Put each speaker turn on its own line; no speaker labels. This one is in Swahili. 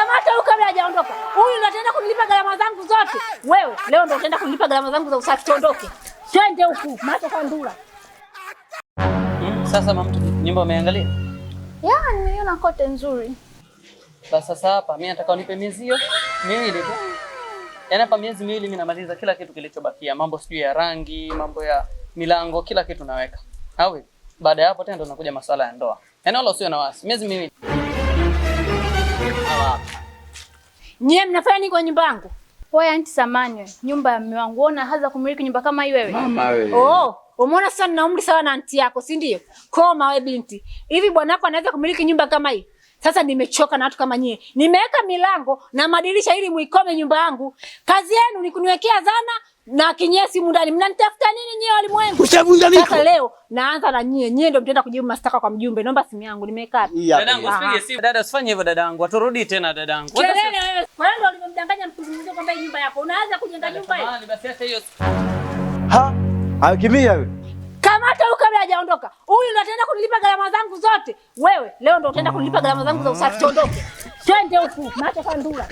Kamata huyu kabla hajaondoka. Huyu ndo ataenda kunilipa gharama zangu zote. Wewe leo ndo utaenda kunilipa gharama zangu za usafi, tuondoke. Twende huku, macho kwa ndula.
Sasa mama, nyumba umeangalia?
Nimeona kote nzuri.
Basi sasa hapa mimi nataka unipe miezi hiyo miwili tu. Yaani hapa miezi miwili mimi namaliza kila kitu kilichobakia. Mambo sijui ya rangi, mambo ya milango, kila kitu naweka. Au baada ya hapo tena ndo nakuja masuala ya ndoa. Yaani wala usio na wasi. Miezi miwili.
Nyie mnafanya nini kwa nyumba yangu?
Wewe anti Samani, nyumba ya mume wangu. Unaona haza kumiliki nyumba kama hii wewe?
Mama wewe.
Umeona sasa nina umri sawa na anti yako, si ndio? Koma wewe binti. Hivi bwana wako anaweza kumiliki nyumba kama hii? Sasa nimechoka na watu kama nyie. Nimeweka milango na madirisha ili muikome nyumba yangu. Kazi yenu ni kuniwekea zana na kinyesi mundani. Mnanitafuta nini nyie walimwengu? Sasa leo naanza na nyie. Nyie ndio mtaenda kujibu mashtaka kwa mjumbe. Naomba simu yangu nimeweka wapi?
Dadangu usipige simu. Dada usifanye hivyo dadangu. Aturudi tena dadangu.
Kelele wewe. Kwa nini ulimdanganya mtu mwingine kwamba hii nyumba yako? Unaanza kujenga nyumba hii.
Basi acha hiyo.
Akimia wewe.
Kamata huyu kabla hajaondoka. Huyu ndo ataenda kunilipa gharama zangu zote. Wewe leo ndo utaenda kunilipa gharama zangu za usafi, tuondoke. Twende huku, macho kwa ndula.